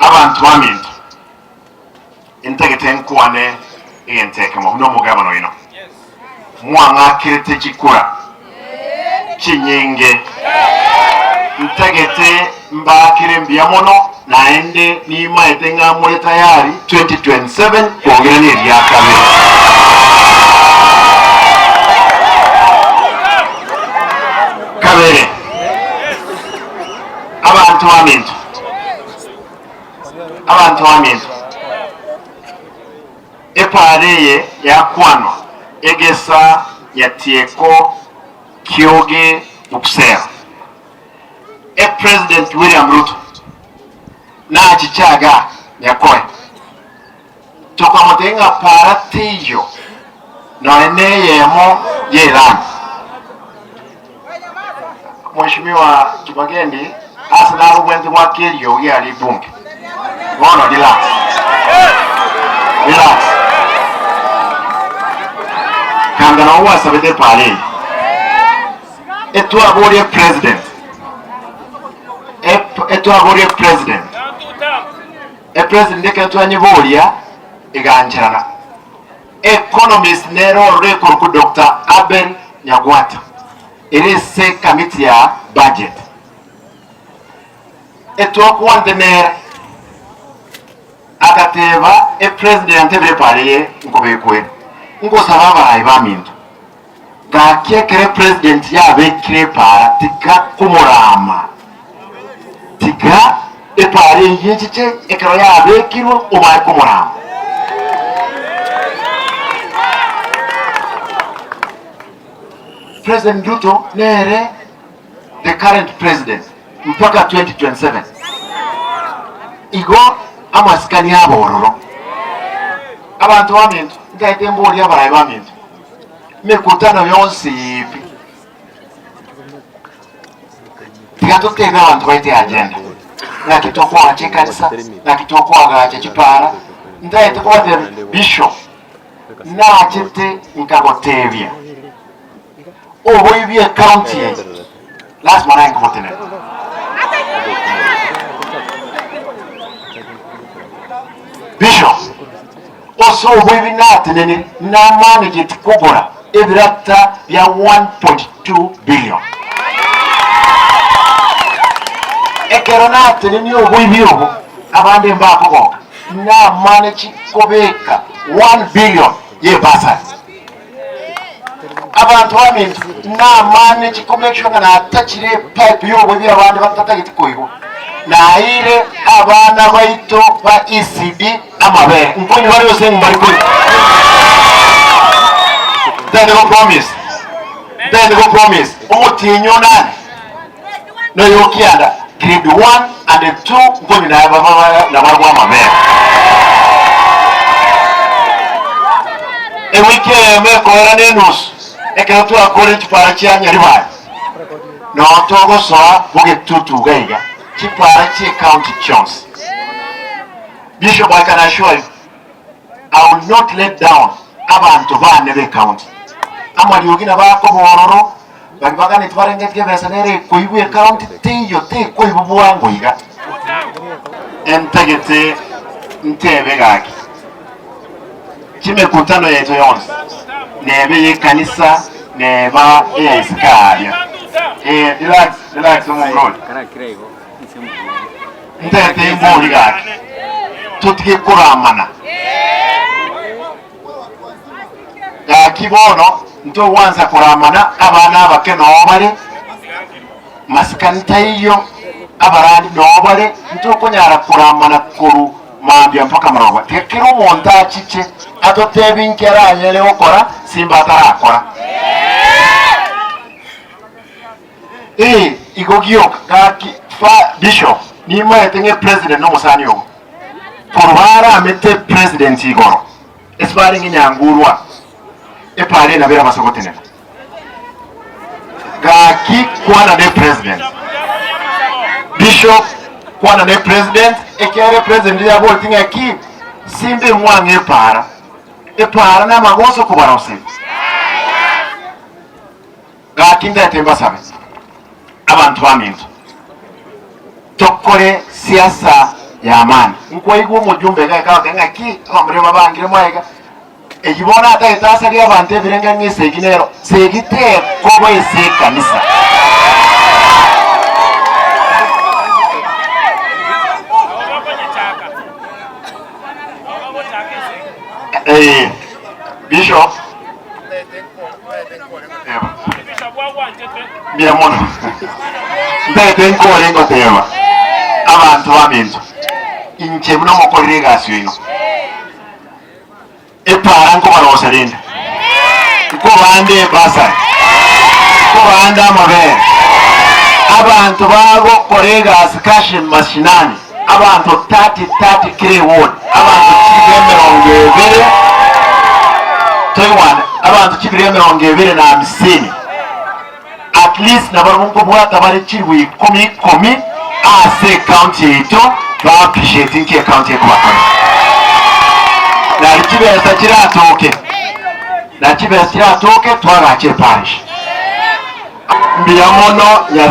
abantu bamintu entegete nkwane enteke mu no mugabano ino mwanga kirete kikura kinyinge ntegete mbakire mbyamono naende nima etenga mwe tayari 2027 kuongera ni ebyakabiri kabere abantu bamintu epareye yakwanwa egesa yatieko kyoge ukusera President William Ruto na chichaga yakoe toka motenga para tiyo no eneyemo yeran Mheshimiwa Kibagendi asina rubwenti wa kiryo yali bunge ngono relax kanga na uwa sabete pale etu abori president president ekentu anyibolia iganjana economist nero record ku Dr. Abel Nyagwata ilise committee ya budget etwakuwantenera akateba president antebere pale nkobekwe ngosaba abayi bamintu gakekere president yabekire para tika kumurama tika epare yinchiche ekero yabekirwo obaye kumurama President Ruto nere the current president mpaka 2027 igo amasikani abororo abantu bamintu ngaite mboli abaye bamintu mikutano yonse ipi tikatotena abantu baite agenda nakitokwa achekanisa nakitokwa gache chipara ndaite kwa the bishop na chete nkagotevia obo ibie county lazima na ngotene bishop oso obo ibinate nene na manage tikogora ebirata ya 1.2 billion ekeronate nene obo ibiobo abande mbako go na manage kobeka 1 billion ye basa abantu bamintu na manage connection na touchire pipe yobo bya abandi batatagiti koigo na ile abana baito ba ECD amabere mponyi bali yose mbali ko then go promise omutinyo nani no yokianda grade 1 and 2 mponyi na baba na bagwa amabere ewike mekora nenus ekatu akore chipara cha nyariba no togo so buge tutu gaiga chipara chi county chance Bishop I can assure you I will not let down abantu bane be county amali yogina bako bororo bagibagane twarenge tgebesa nere koibu county tiyo te koibu bwango iga entagete ntebe gaki kimekutano yetu yonse nebe yekanisa neba eskaria relax umurod ndete mboli gaki tutike kuramana gaki bono nto wanza kuramana abana abake nobale masikanta iyo abarandi nobale nto konyara kuramana kuru mambya mpaka maroba tekero monta chiche atotebi nkera nyele okora simba atarakora igogio kaki fa bishop ni mwetenge president no musani yo korwara amete president igoro esbari nginyangurwa epare na bera masokotene kaki kwana de president bishop kwana de president ekere president ya boltinga ki simbe mwange epara na magoso kubarose gakinda temba sabe abantu bamintu tokore siasa ya mani nkwa igu mujumbe ga ki amrema bangire mwaiga ekibona ata etasa lya bante birenga ngise ginero segite kobo ese kanisa Bishop Biamono Mbete nkole ngoteba abantu baminzo inche muno mokorire gasyo ino epara nko baroserinde ko bande basa ko banda mabere abantu bago koregas kashi mashinani abantu 30 kile won abantu kibemero Taiwan abantu kibireme ongebere na 50 at least nabarunko bwata bari chirwi komi ase county ito ba appreciating ki county kwa na kibesa kiratoke twagache parish mbiyamono ya